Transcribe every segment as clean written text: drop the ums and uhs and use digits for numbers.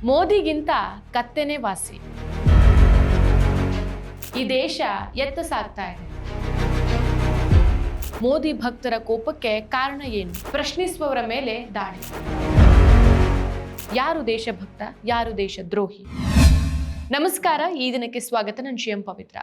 ಮೋದಿಗಿಂತ ಕತ್ತೆನೇ ವಾಸಿ. ಈ ದೇಶ ಎತ್ತ ಸಾಗ್ತಾ ಇದೆ. ಮೋದಿ ಭಕ್ತರ ಕೋಪಕ್ಕೆ ಕಾರಣ ಏನು? ಪ್ರಶ್ನಿಸುವವರ ಮೇಲೆ ದಾಳಿ. ಯಾರು ದೇಶಭಕ್ತ, ಯಾರು ದೇಶದ್ರೋಹಿ? ನಮಸ್ಕಾರ, ಈ ದಿನಕ್ಕೆ ಸ್ವಾಗತ. ನಾನು ಶ್ರೀ ಪವಿತ್ರ.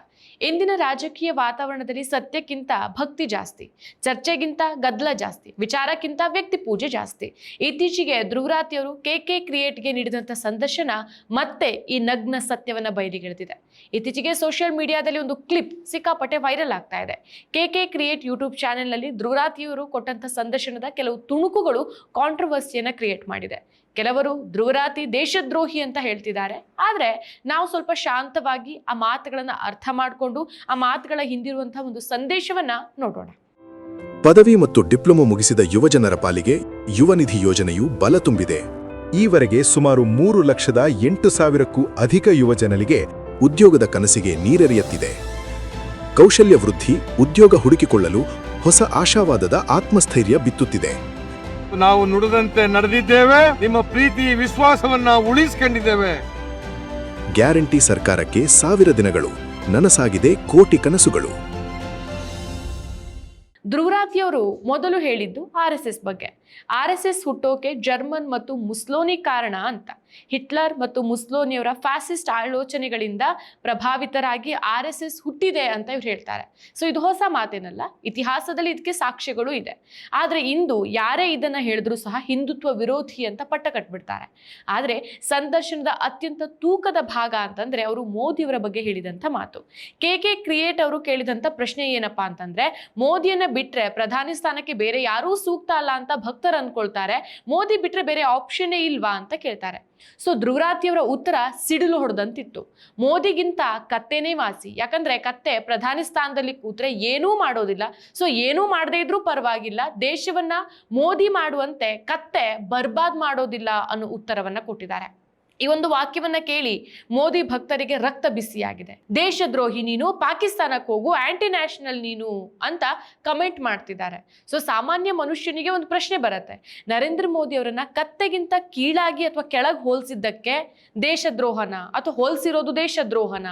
ಇಂದಿನ ರಾಜಕೀಯ ವಾತಾವರಣದಲ್ಲಿ ಸತ್ಯಕ್ಕಿಂತ ಭಕ್ತಿ ಜಾಸ್ತಿ, ಚರ್ಚೆಗಿಂತ ಗದ್ದಲ ಜಾಸ್ತಿ, ವಿಚಾರಕ್ಕಿಂತ ವ್ಯಕ್ತಿ ಪೂಜೆ ಜಾಸ್ತಿ. ಇತ್ತೀಚೆಗೆ ಧ್ರುವರಾತಿಯವರು KK ಕ್ರಿಯೇಟ್ಗೆ ನೀಡಿದಂಥ ಸಂದರ್ಶನ ಮತ್ತೆ ಈ ನಗ್ನ ಸತ್ಯವನ್ನ ಬಯಲಿಗೆಳೆದಿದೆ. ಇತ್ತೀಚೆಗೆ ಸೋಷಿಯಲ್ ಮೀಡಿಯಾದಲ್ಲಿ ಒಂದು ಕ್ಲಿಪ್ ಸಿಕ್ಕಾಪಟ್ಟೆ ವೈರಲ್ ಆಗ್ತಾ ಇದೆ. KK ಕ್ರಿಯೇಟ್ ಯೂಟ್ಯೂಬ್ ಚಾನೆಲ್ನಲ್ಲಿ ಧ್ರುವರಾತಿಯವರು ಕೊಟ್ಟಂತ ಸಂದರ್ಶನದ ಕೆಲವು ತುಣುಕುಗಳು ಕಾಂಟ್ರವರ್ಸಿಯನ್ನ ಕ್ರಿಯೇಟ್ ಮಾಡಿದೆ. ಕೆಲವರು ಧ್ರುವರಾತಿ ದೇಶದ್ರೋಹಿ ಅಂತ ಹೇಳ್ತಿದ್ದಾರೆ. ಆದರೆ ನಾವು ಸ್ವಲ್ಪ ಶಾಂತವಾಗಿ ಆ ಮಾತುಗಳನ್ನ ಅರ್ಥ ಮಾಡಿಕೊಂಡು ಆ ಮಾತುಗಳ ಹಿಂದಿರುವಂತಹ ಒಂದು ಸಂದೇಶವನ್ನ ನೋಡೋಣ. ಪದವಿ ಮತ್ತು ಡಿಪ್ಲೊಮಾ ಮುಗಿಸಿದ ಯುವಜನರ ಪಾಲಿಗೆ ಯುವ ನಿಧಿ ಯೋಜನೆಯು ಬಲ ತುಂಬಿದೆ. ಈವರೆಗೆ ಸುಮಾರು 3,08,000ಕ್ಕೂ ಅಧಿಕ ಯುವಜನರಿಗೆ ಉದ್ಯೋಗದ ಕನಸಿಗೆ ನೀರೆರೆಯುತ್ತಿದೆ. ಕೌಶಲ್ಯ ವೃದ್ಧಿ, ಉದ್ಯೋಗ ಹುಡುಕಿಕೊಳ್ಳಲು ಹೊಸ ಆಶಾವಾದದ ಆತ್ಮಸ್ಥೈರ್ಯ ಬಿತ್ತುತ್ತಿದೆ. ನಾವು ನುಡಿದಂತೆ ನಡೆದಿದ್ದೇವೆ, ನಿಮ್ಮ ಪ್ರೀತಿ ವಿಶ್ವಾಸವನ್ನ ಉಳಿಸಿಕೊಂಡಿದ್ದೇವೆ. ಗ್ಯಾರಂಟಿ ಸರ್ಕಾರಕ್ಕೆ 1000 ದಿನಗಳು, ನನಸಾಗಿದೆ ಕೋಟಿ ಕನಸುಗಳು. ಧ್ರುವರಾತಿಯವರು ಮೊದಲು ಹೇಳಿದ್ದು RSS ಬಗ್ಗೆ. RSS ಹುಟ್ಟೋಕೆ ಜರ್ಮನ್ ಮತ್ತು ಮುಸ್ಲೋನಿ ಕಾರಣ ಅಂತ. ಹಿಟ್ಲರ್ ಮತ್ತು ಮುಸ್ಲೋನಿಯವರ ಫ್ಯಾಸಿಸ್ಟ್ ಆಲೋಚನೆಗಳಿಂದ ಪ್ರಭಾವಿತರಾಗಿ RSS ಹುಟ್ಟಿದೆ ಅಂತ ಇವ್ರು ಹೇಳ್ತಾರೆ. ಸೊ ಇದು ಹೊಸ ಮಾತೇನಲ್ಲ, ಇತಿಹಾಸದಲ್ಲಿ ಇದಕ್ಕೆ ಸಾಕ್ಷ್ಯಗಳು ಇದೆ. ಆದರೆ ಇಂದು ಯಾರೇ ಇದನ್ನ ಹೇಳಿದ್ರು ಸಹ ಹಿಂದುತ್ವ ವಿರೋಧಿ ಅಂತ ಪಟ್ಟ ಕಟ್ಬಿಡ್ತಾರೆ. ಆದರೆ ಸಂದರ್ಶನದ ಅತ್ಯಂತ ತೂಕದ ಭಾಗ ಅಂತಂದ್ರೆ ಅವರು ಮೋದಿಯವರ ಬಗ್ಗೆ ಹೇಳಿದಂಥ ಮಾತು. KK ಕ್ರಿಯೇಟ್ ಅವರು ಕೇಳಿದಂಥ ಪ್ರಶ್ನೆ ಏನಪ್ಪಾ ಅಂತಂದ್ರೆ, ಮೋದಿಯನ್ನ ಬಿಟ್ರೆ ಪ್ರಧಾನಿ ಸ್ಥಾನಕ್ಕೆ ಬೇರೆ ಯಾರೂ ಸೂಕ್ತ ಅಲ್ಲ ಅಂತ ಭಕ್ತರು ಅನ್ಕೊಳ್ತಾರೆ, ಮೋದಿ ಬಿಟ್ರೆ ಬೇರೆ ಆಪ್ಷನ್ನೇ ಇಲ್ವಾ ಅಂತ ಕೇಳ್ತಾರೆ. ಸೊ ಧ್ರುವರಾತಿಯವರ ಉತ್ತರ ಸಿಡಿಲು ಹೊಡೆದಂತಿತ್ತು. ಮೋದಿಗಿಂತ ಕತ್ತೆನೇ ವಾಸಿ. ಯಾಕಂದ್ರೆ ಕತ್ತೆ ಪ್ರಧಾನಿ ಸ್ಥಾನದಲ್ಲಿ ಕೂತ್ರೆ ಏನೂ ಮಾಡೋದಿಲ್ಲ. ಸೊ ಏನೂ ಮಾಡದೇ ಇದ್ರೂ ಪರವಾಗಿಲ್ಲ, ದೇಶವನ್ನ ಮೋದಿ ಮಾಡುವಂತೆ ಕತ್ತೆ ಬರ್ಬಾದ್ ಮಾಡೋದಿಲ್ಲ ಅನ್ನೋ ಉತ್ತರವನ್ನ ಕೊಟ್ಟಿದ್ದಾರೆ. ಈ ಒಂದು ವಾಕ್ಯವನ್ನ ಕೇಳಿ ಮೋದಿ ಭಕ್ತರಿಗೆ ರಕ್ತ ಬಿಸಿಯಾಗಿದೆ. ದೇಶದ್ರೋಹಿ ನೀನು, ಪಾಕಿಸ್ತಾನಕ್ಕೆ ಹೋಗು, ಆಂಟಿ ನ್ಯಾಷನಲ್ ನೀನು ಅಂತ ಕಮೆಂಟ್ ಮಾಡ್ತಿದ್ದಾರೆ. ಸೊ ಸಾಮಾನ್ಯ ಮನುಷ್ಯನಿಗೆ ಒಂದು ಪ್ರಶ್ನೆ ಬರುತ್ತೆ, ನರೇಂದ್ರ ಮೋದಿ ಅವರನ್ನ ಕತ್ತೆಗಿಂತ ಕೀಳಾಗಿ ಅಥವಾ ಕೆಳಗೆ ಹೋಲಿಸಿದ್ದಕ್ಕೆ ದೇಶದ್ರೋಹನ ಅಥವಾ ಹೋಲಿಸಿರೋದು ದೇಶದ್ರೋಹನ?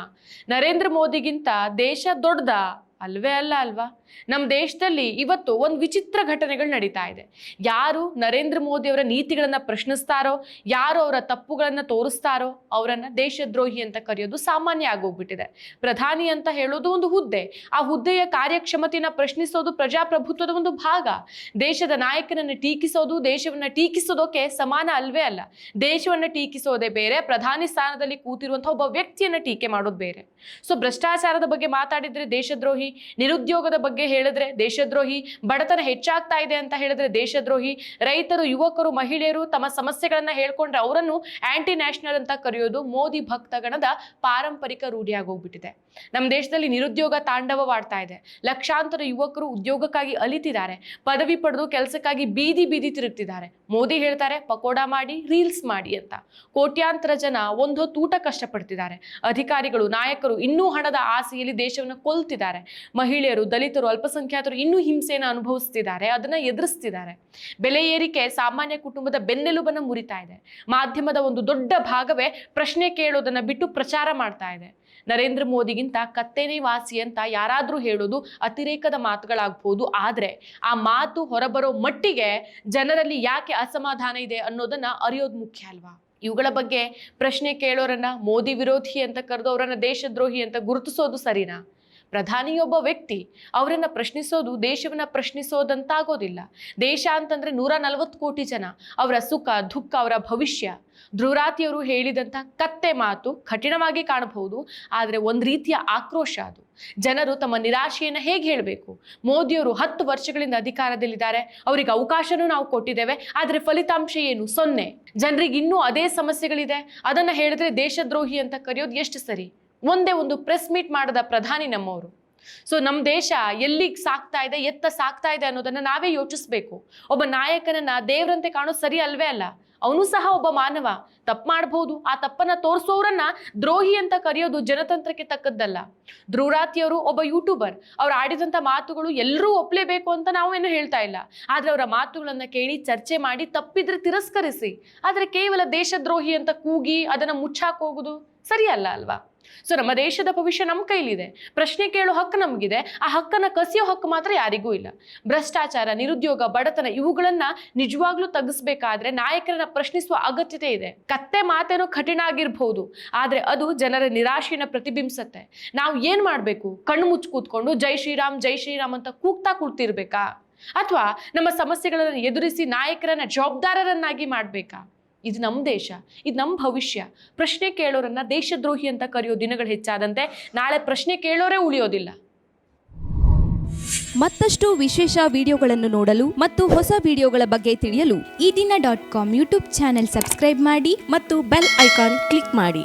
ನರೇಂದ್ರ ಮೋದಿಗಿಂತ ದೇಶ ದೊಡ್ಡದಾ? ಅಲ್ವೇ ಅಲ್ಲ ಅಲ್ವಾ? ನಮ್ಮ ದೇಶದಲ್ಲಿ ಇವತ್ತು ಒಂದು ವಿಚಿತ್ರ ಘಟನೆಗಳು ನಡೀತಾ ಇದೆ. ಯಾರು ನರೇಂದ್ರ ಮೋದಿ ಅವರ ನೀತಿಗಳನ್ನ ಪ್ರಶ್ನಿಸ್ತಾರೋ, ಯಾರು ಅವರ ತಪ್ಪುಗಳನ್ನ ತೋರಿಸ್ತಾರೋ ಅವರನ್ನ ದೇಶದ್ರೋಹಿ ಅಂತ ಕರೆಯೋದು ಸಾಮಾನ್ಯ ಆಗೋಗ್ಬಿಟ್ಟಿದೆ. ಪ್ರಧಾನಿ ಅಂತ ಹೇಳೋದು ಒಂದು ಹುದ್ದೆ. ಆ ಹುದ್ದೆಯ ಕಾರ್ಯಕ್ಷಮತೆಯನ್ನ ಪ್ರಶ್ನಿಸೋದು ಪ್ರಜಾಪ್ರಭುತ್ವದ ಒಂದು ಭಾಗ. ದೇಶದ ನಾಯಕನನ್ನ ಟೀಕಿಸೋದು ದೇಶವನ್ನ ಟೀಕಿಸೋದಕ್ಕೆ ಸಮಾನ ಅಲ್ವೇ ಅಲ್ಲ. ದೇಶವನ್ನ ಟೀಕಿಸೋದೇ ಬೇರೆ, ಪ್ರಧಾನಿ ಸ್ಥಾನದಲ್ಲಿ ಕೂತಿರುವಂತಹ ಒಬ್ಬ ವ್ಯಕ್ತಿಯನ್ನ ಟೀಕೆ ಮಾಡೋದು ಬೇರೆ. ಸೊ ಭ್ರಷ್ಟಾಚಾರದ ಬಗ್ಗೆ ಮಾತಾಡಿದ್ರೆ ದೇಶದ್ರೋಹಿ, ನಿರುದ್ಯೋಗದ ಬಗ್ಗೆ ಹೇಳಿದ್ರೆ ದೇಶದ್ರೋಹಿ, ಬಡತನ ಹೆಚ್ಚಾಗ್ತಾ ಇದೆ ಅಂತ ಹೇಳಿದ್ರೆ ದೇಶದ್ರೋಹಿ, ರೈತರು, ಯುವಕರು, ಮಹಿಳೆಯರು ತಮ್ಮ ಸಮಸ್ಯೆಗಳನ್ನ ಹೇಳ್ಕೊಂಡ್ರೆ ಅವರನ್ನು ಆಂಟಿ ನ್ಯಾಷನಲ್ ಅಂತ ಕರೆಯೋದು ಮೋದಿ ಭಕ್ತಗಣದ ಪಾರಂಪರಿಕ ರೂಢಿಯಾಗೋಗ್ಬಿಟ್ಟಿದೆ. ನಮ್ಮ ದೇಶದಲ್ಲಿ ನಿರುದ್ಯೋಗ ತಾಂಡವವಾಡ್ತಾ ಇದೆ. ಲಕ್ಷಾಂತರ ಯುವಕರು ಉದ್ಯೋಗಕ್ಕಾಗಿ ಅಲಿತಿದ್ದಾರೆ. ಪದವಿ ಪಡೆದು ಕೆಲಸಕ್ಕಾಗಿ ಬೀದಿ ಬೀದಿ ತಿರುಗ್ತಿದ್ದಾರೆ. ಮೋದಿ ಹೇಳ್ತಾರೆ ಪಕೋಡ ಮಾಡಿ, ರೀಲ್ಸ್ ಮಾಡಿ ಅಂತ. ಕೋಟ್ಯಾಂತರ ಜನ ಒಂದೊತ್ತು ಊಟ ಕಷ್ಟಪಡ್ತಿದ್ದಾರೆ. ಅಧಿಕಾರಿಗಳು, ನಾಯಕರು ಇನ್ನೂ ಹಣದ ಆಸೆಯಲ್ಲಿ ದೇಶವನ್ನು ಕೊಲ್ತಿದ್ದಾರೆ. ಮಹಿಳೆಯರು, ದಲಿತರು, ಅಲ್ಪಸಂಖ್ಯಾತರು ಇನ್ನೂ ಹಿಂಸೆಯನ್ನು ಅನುಭವಿಸ್ತಿದ್ದಾರೆ, ಅದನ್ನ ಎದುರಿಸ್ತಿದ್ದಾರೆ. ಬೆಲೆ ಏರಿಕೆ ಸಾಮಾನ್ಯ ಕುಟುಂಬದ ಬೆನ್ನೆಲುಬನ್ನ ಮುರಿತಾ ಇದೆ. ಮಾಧ್ಯಮದ ಒಂದು ದೊಡ್ಡ ಭಾಗವೇ ಪ್ರಶ್ನೆ ಕೇಳೋದನ್ನ ಬಿಟ್ಟು ಪ್ರಚಾರ ಮಾಡ್ತಾ ಇದೆ. ನರೇಂದ್ರ ಮೋದಿಗಿಂತ ಕತ್ತೇನೇ ವಾಸಿ ಅಂತ ಯಾರಾದ್ರೂ ಹೇಳೋದು ಅತಿರೇಕದ ಮಾತುಗಳಾಗ್ಬೋದು. ಆದ್ರೆ ಆ ಮಾತು ಹೊರಬರೋ ಮಟ್ಟಿಗೆ ಜನರಲ್ಲಿ ಯಾಕೆ ಅಸಮಾಧಾನ ಇದೆ ಅನ್ನೋದನ್ನ ಅರಿಯೋದು ಮುಖ್ಯ ಅಲ್ವಾ? ಇವುಗಳ ಬಗ್ಗೆ ಪ್ರಶ್ನೆ ಕೇಳೋರನ್ನ ಮೋದಿ ವಿರೋಧಿ ಅಂತ ಕರೆದು ಅವರನ್ನ ದೇಶದ್ರೋಹಿ ಅಂತ ಗುರುತಿಸೋದು ಸರಿನಾ? ಪ್ರಧಾನಿಯೊಬ್ಬ ವ್ಯಕ್ತಿ, ಅವರನ್ನ ಪ್ರಶ್ನಿಸೋದು ದೇಶವನ್ನ ಪ್ರಶ್ನಿಸೋದಂತಾಗೋದಿಲ್ಲ. ದೇಶ ಅಂತಂದ್ರೆ 140 ಕೋಟಿ ಜನ, ಅವರ ಸುಖ ದುಃಖ, ಅವರ ಭವಿಷ್ಯ. ಧ್ರುವರಾತಿಯವರು ಹೇಳಿದಂಥ ಕತ್ತೆ ಮಾತು ಕಠಿಣವಾಗಿ ಕಾಣಬಹುದು, ಆದರೆ ಒಂದು ರೀತಿಯ ಆಕ್ರೋಶ ಅದು. ಜನರು ತಮ್ಮ ನಿರಾಶೆಯನ್ನು ಹೇಗೆ ಹೇಳಬೇಕು? ಮೋದಿಯವರು 10 ವರ್ಷಗಳಿಂದ ಅಧಿಕಾರದಲ್ಲಿದ್ದಾರೆ, ಅವರಿಗೆ ಅವಕಾಶನೂ ನಾವು ಕೊಟ್ಟಿದ್ದೇವೆ, ಆದರೆ ಫಲಿತಾಂಶ ಏನು? 0. ಜನರಿಗೆ ಇನ್ನೂ ಅದೇ ಸಮಸ್ಯೆಗಳಿದೆ. ಅದನ್ನ ಹೇಳಿದ್ರೆ ದೇಶದ್ರೋಹಿ ಅಂತ ಕರೆಯೋದು ಎಷ್ಟು ಸರಿ? ಒಂದೇ ಒಂದು ಪ್ರೆಸ್ ಮೀಟ್ ಮಾಡದ ಪ್ರಧಾನಿ ನಮ್ಮವರು. ಸೊ ನಮ್ಮ ದೇಶ ಎಲ್ಲಿಗೆ ಸಾಕ್ತಾ ಇದೆ, ಎತ್ತ ಸಾಕ್ತಾ ಇದೆ ಅನ್ನೋದನ್ನ ನಾವೇ ಯೋಚಿಸ್ಬೇಕು. ಒಬ್ಬ ನಾಯಕನನ್ನ ದೇವ್ರಂತೆ ಕಾಣೋದು ಸರಿ ಅಲ್ವೇ ಅಲ್ಲ. ಅವನು ಸಹ ಒಬ್ಬ ಮಾನವ, ತಪ್ಪು ಮಾಡಬಹುದು. ಆ ತಪ್ಪನ್ನ ತೋರಿಸೋರನ್ನ ದ್ರೋಹಿ ಅಂತ ಕರೆಯೋದು ಜನತಂತ್ರಕ್ಕೆ ತಕ್ಕದ್ದಲ್ಲ. ಧ್ರುವರಾತಿಯವರು ಒಬ್ಬ ಯೂಟ್ಯೂಬರ್, ಅವ್ರು ಆಡಿದಂಥ ಮಾತುಗಳು ಎಲ್ಲರೂ ಒಪ್ಲೇಬೇಕು ಅಂತ ನಾವೇನು ಹೇಳ್ತಾ ಇಲ್ಲ. ಆದ್ರೆ ಅವರ ಮಾತುಗಳನ್ನ ಕೇಳಿ ಚರ್ಚೆ ಮಾಡಿ ತಪ್ಪಿದ್ರೆ ತಿರಸ್ಕರಿಸಿ. ಆದ್ರೆ ಕೇವಲ ದೇಶದ್ರೋಹಿ ಅಂತ ಕೂಗಿ ಅದನ್ನ ಮುಚ್ಚಾಕ್ ಹೋಗುದು ಸರಿಯಲ್ಲ ಅಲ್ವಾ? ಸೊ ನಮ್ಮ ದೇಶದ ಭವಿಷ್ಯ ನಮ್ಮ ಕೈಲಿದೆ. ಪ್ರಶ್ನೆ ಕೇಳೋ ಹಕ್ಕು ನಮಗಿದೆ. ಆ ಹಕ್ಕನ್ನ ಕಸಿಯೋ ಹಕ್ಕು ಮಾತ್ರ ಯಾರಿಗೂ ಇಲ್ಲ. ಭ್ರಷ್ಟಾಚಾರ, ನಿರುದ್ಯೋಗ, ಬಡತನ ಇವುಗಳನ್ನ ನಿಜವಾಗ್ಲೂ ತಗ್ಗಿಸ್ಬೇಕಾದ್ರೆ ನಾಯಕರನ್ನ ಪ್ರಶ್ನಿಸುವ ಅಗತ್ಯತೆ ಇದೆ. ಕತ್ತೆ ಮಾತೇನೋ ಕಠಿಣ ಆಗಿರ್ಬಹುದು, ಆದ್ರೆ ಅದು ಜನರ ನಿರಾಶೆನ ಪ್ರತಿಬಿಂಬಿಸತ್ತೆ. ನಾವು ಏನ್ ಮಾಡ್ಬೇಕು? ಕಣ್ಣು ಮುಚ್ಚಿ ಕೂತ್ಕೊಂಡು ಜೈ ಶ್ರೀರಾಮ್ ಅಂತ ಕೂಗ್ತಾ ಕೂಡ್ತಿರ್ಬೇಕಾ? ಅಥವಾ ನಮ್ಮ ಸಮಸ್ಯೆಗಳನ್ನು ಎದುರಿಸಿ ನಾಯಕರನ್ನ ಜವಾಬ್ದಾರರನ್ನಾಗಿ ಮಾಡ್ಬೇಕಾ? ಇದು ನಮ್ಮ ದೇಶ, ಇದು ನಮ್ಮ ಭವಿಷ್ಯ. ಪ್ರಶ್ನೆ ಕೇಳೋರನ್ನ ದೇಶದ್ರೋಹಿ ಅಂತ ಕರೆಯೋ ದಿನಗಳು ಹೆಚ್ಚಾದಂತೆ ನಾಳೆ ಪ್ರಶ್ನೆ ಕೇಳೋರೇ ಉಳಿಯೋದಿಲ್ಲ. ಮತ್ತಷ್ಟು ವಿಶೇಷ ವಿಡಿಯೋಗಳನ್ನು ನೋಡಲು ಮತ್ತು ಹೊಸ ವಿಡಿಯೋಗಳ ಬಗ್ಗೆ ತಿಳಿಯಲು EDina.com ಯೂಟ್ಯೂಬ್ ಚಾನೆಲ್ ಸಬ್ಸ್ಕ್ರೈಬ್ ಮಾಡಿ ಮತ್ತು ಬೆಲ್ ಐಕಾನ್ ಕ್ಲಿಕ್ ಮಾಡಿ.